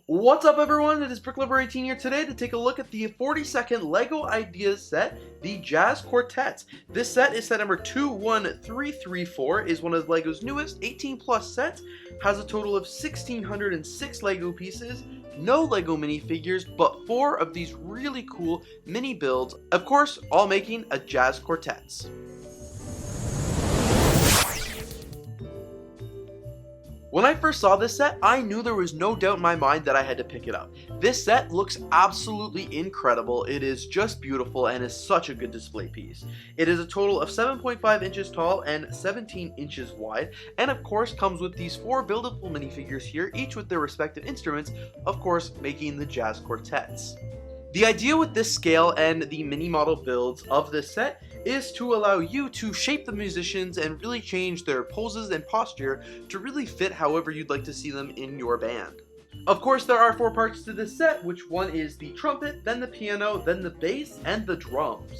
What's up everyone, it is ThoseBrickLetters here today to take a look at the 40-second LEGO Ideas set, the Jazz Quartet. This set is set number 21334, is one of LEGO's newest 18 plus sets, has a total of 1,606 LEGO pieces, no LEGO minifigures, but 4 of these really cool mini builds, of course all making a jazz quartets. When I first saw this set, I knew there was no doubt in my mind that I had to pick it up. This set looks absolutely incredible. It is just beautiful and is such a good display piece. It is a total of 7.5 inches tall and 17 inches wide, and of course comes with these 4 buildable minifigures here, each with their respective instruments, of course making the jazz quartets. The idea with this scale and the mini model builds of this set is to allow you to shape the musicians and really change their poses and posture to really fit however you'd like to see them in your band. Of course, there are 4 parts to this set, which one is the trumpet, then the piano, then the bass, and the drums.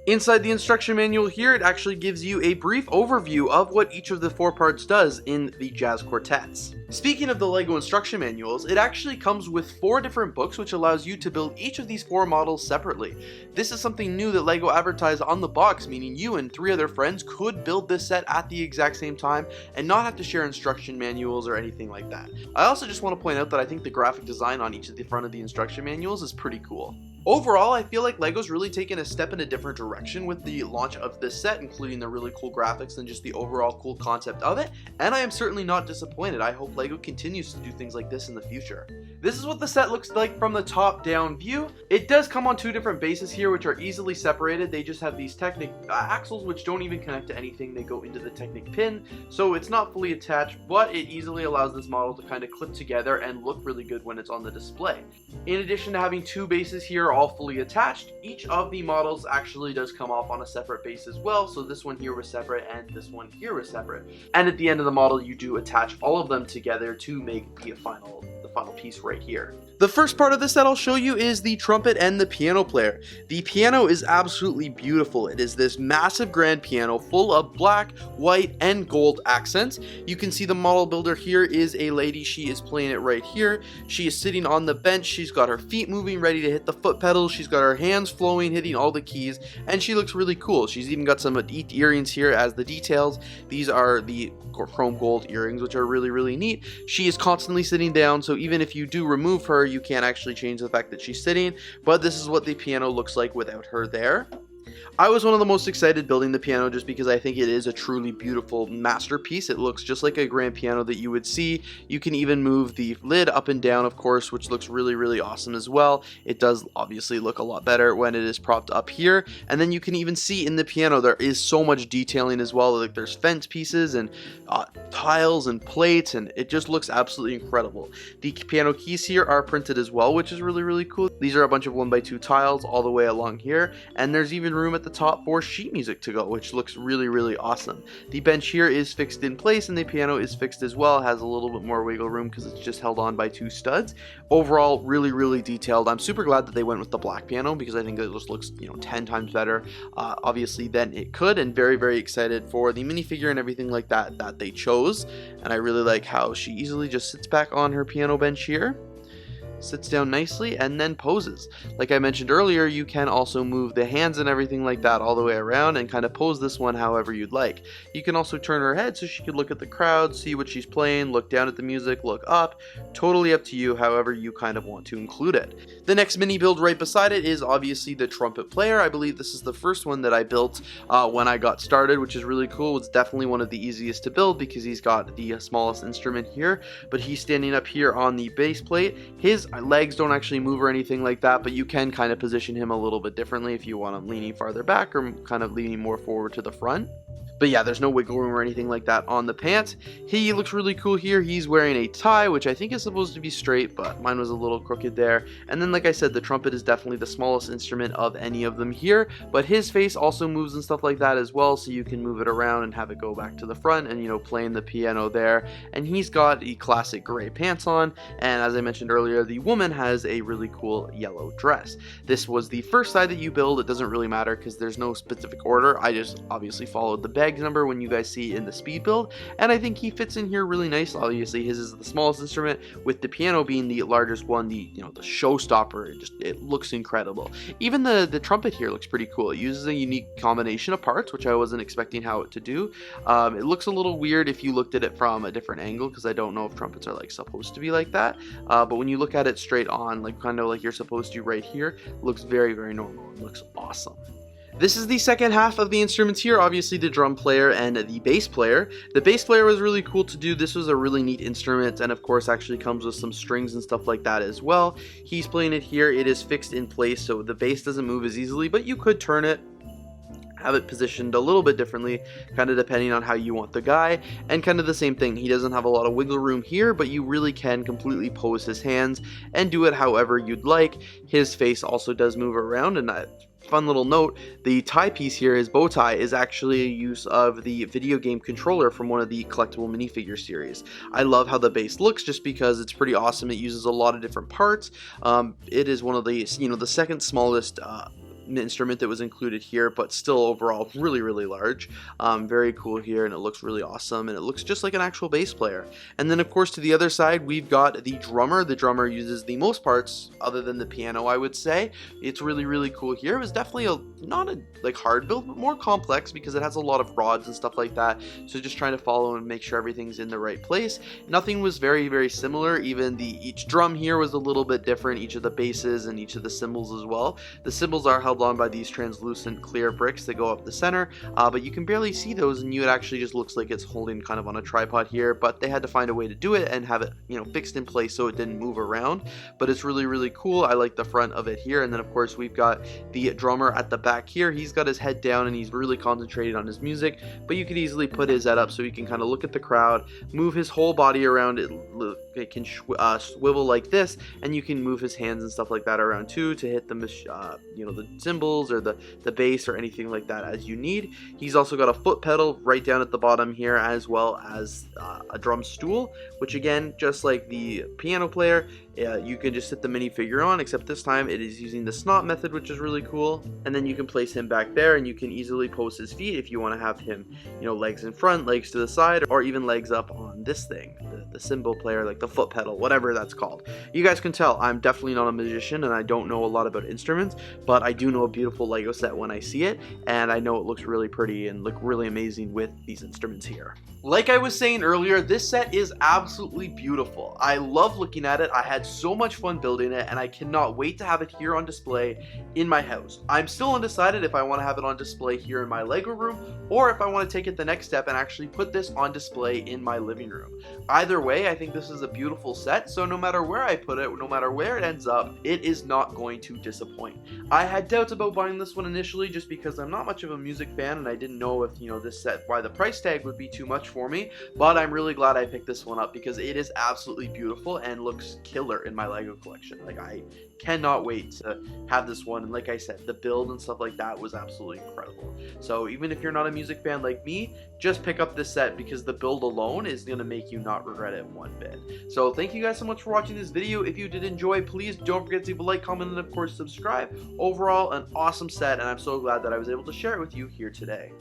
Inside the instruction manual here, it actually gives you a brief overview of what each of the 4 parts does in the jazz quartets. Speaking of the LEGO instruction manuals, it actually comes with 4 different books which allows you to build each of these 4 models separately. This is something new that LEGO advertised on the box, meaning you and 3 other friends could build this set at the exact same time and not have to share instruction manuals or anything like that. I also just want to point out that I think the graphic design on each of the front of the instruction manuals is pretty cool. Overall, I feel like LEGO's really taken a step in a different direction with the launch of this set, including the really cool graphics and just the overall cool concept of it, and I am certainly not disappointed. I hope LEGO continues to do things like this in the future. This is what the set looks like from the top down view. It does come on 2 different bases here which are easily separated. They just have these Technic axles which don't even connect to anything. They go into the Technic pin, so it's not fully attached, but it easily allows this model to kind of clip together and look really good when it's on the display. In addition to having 2 bases here all fully attached, each of the models actually does come off on a separate base as well, so this one here was separate and this one here was separate. And at the end of the model you do attach all of them together to make the final piece right here. The first part of this set I'll show you is the trumpet and the piano player. The piano is absolutely beautiful. It is this massive grand piano full of black, white, and gold accents. You can see the model builder here is a lady. She is playing it right here. She is sitting on the bench. She's got her feet moving, ready to hit the foot pedals. She's got her hands flowing, hitting all the keys, and she looks really cool. She's even got some earrings here as the details. These are the chrome gold earrings, which are really neat. She is constantly sitting down, so even if you do remove her, you can't actually change the fact that she's sitting, but this is what the piano looks like without her there. I was one of the most excited building the piano just because I think it is a truly beautiful masterpiece. It looks just like a grand piano that you would see. You can even move the lid up and down, of course, which looks really awesome as well. It does obviously look a lot better when it is propped up here. And then you can even see in the piano there is so much detailing as well. Like there's fence pieces and tiles and plates, and it just looks absolutely incredible. The piano keys here are printed as well, which is really cool. These are a bunch of 1x2 tiles all the way along here, and there's even room at the top for sheet music to go, which looks really awesome. The bench here is fixed in place and the piano is fixed as well. It has a little bit more wiggle room because it's just held on by 2 studs. Overall, really detailed. I'm super glad that they went with the black piano because I think it just looks 10 times better obviously than it could, and very excited for the minifigure and everything like that they chose. And I really like how she easily just sits back on her piano bench here, sits down nicely, and then poses. Like I mentioned earlier, you can also move the hands and everything like that all the way around and kind of pose this one however you'd like. You can also turn her head so she could look at the crowd, see what she's playing, look down at the music, look up. Totally up to you however you kind of want to include it. The next mini build right beside it is obviously the trumpet player. I believe this is the first one that I built when I got started, which is really cool. It's definitely one of the easiest to build because he's got the smallest instrument here, but he's standing up here on the base plate. His legs don't actually move or anything like that, but you can kind of position him a little bit differently if you want him leaning farther back or kind of leaning more forward to the front. But yeah, there's no wiggle room or anything like that on the pants. He looks really cool here. He's wearing a tie, which I think is supposed to be straight, but mine was a little crooked there. And then, like I said, the trumpet is definitely the smallest instrument of any of them here, but his face also moves and stuff like that as well, so you can move it around and have it go back to the front and, playing the piano there. And he's got the classic gray pants on, and as I mentioned earlier, the woman has a really cool yellow dress. This was the first side that you build. It doesn't really matter because there's no specific order. I just obviously followed the bag tag number when you guys see in the speed build, and I think he fits in here really nice. Obviously his is the smallest instrument, with the piano being the largest one, the the showstopper. It looks incredible. Even the trumpet here looks pretty cool. It uses a unique combination of parts, which I wasn't expecting how it to do. It looks a little weird if you looked at it from a different angle, because I don't know if trumpets are like supposed to be like that, but when you look at it straight on, like kind of like you're supposed to right here, looks very, very normal. It looks awesome. This is the second half of the instruments here, obviously the drum player and the bass player. The bass player was really cool to do. This was a really neat instrument, and of course actually comes with some strings and stuff like that as well. He's playing it here. It is fixed in place, so the bass doesn't move as easily, but you could turn it, have it positioned a little bit differently, kind of depending on how you want the guy, and kind of the same thing. He doesn't have a lot of wiggle room here, but you really can completely pose his hands and do it however you'd like. His face also does move around, and fun little note, the tie piece here, his bow tie, is actually a use of the video game controller from one of the collectible minifigure series. I love how the bass looks just because it's pretty awesome. It uses a lot of different parts. It is one of the, the second smallest instrument that was included here, but still overall really, really large. Very cool here, and it looks really awesome, and it looks just like an actual bass player. And then of course to the other side we've got the drummer. The drummer uses the most parts other than the piano, I would say. It's really, really cool here. It was definitely not a like hard build, but more complex because it has a lot of rods and stuff like that, so just trying to follow and make sure everything's in the right place. Nothing was very, very similar. Even each drum here was a little bit different, each of the basses and each of the cymbals as well. The cymbals are held on by these translucent clear bricks that go up the center, but you can barely see those, and it actually just looks like it's holding kind of on a tripod here, but they had to find a way to do it and have it fixed in place so it didn't move around. But it's really, really cool. I like the front of it here. And then of course we've got the drummer at the back here. He's got his head down and he's really concentrated on his music, but you could easily put his head up so he can kind of look at the crowd, move his whole body around. It can swivel like this, and you can move his hands and stuff like that around too to hit the the cymbals or the bass or anything like that as you need. He's also got a foot pedal right down at the bottom here, as well as a drum stool, which again, just like the piano player, you can just sit the minifigure on, except this time it is using the snot method, which is really cool. And then you can place him back there, and you can easily pose his feet if you want to have him, legs in front, legs to the side, or even legs up on this thing, the cymbal player, like the foot pedal, whatever that's called. You guys can tell I'm definitely not a musician and I don't know a lot about instruments, but I do know a beautiful Lego set when I see it, and I know it looks really pretty and look really amazing with these instruments here. Like I was saying earlier, this set is absolutely beautiful. I love looking at it. I had so much fun building it, and I cannot wait to have it here on display in my house. I'm still undecided if I want to have it on display here in my Lego room, or if I want to take it the next step and actually put this on display in my living room. Either way, I think this is a beautiful set, so no matter where I put it, no matter where it ends up, it is not going to disappoint. I had doubts about buying this one initially just because I'm not much of a music fan, and I didn't know if, this set, why the price tag would be too much for me, but I'm really glad I picked this one up because it is absolutely beautiful and looks killer in my Lego collection. Like, I cannot wait to have this one, and like I said, the build and stuff like that was absolutely incredible. So even if you're not a music fan like me, just pick up this set because the build alone is going to make you not regret it one bit. So thank you guys so much for watching this video. If you did enjoy, please don't forget to leave a like, comment, and of course subscribe. Overall, an awesome set, and I'm so glad that I was able to share it with you here today.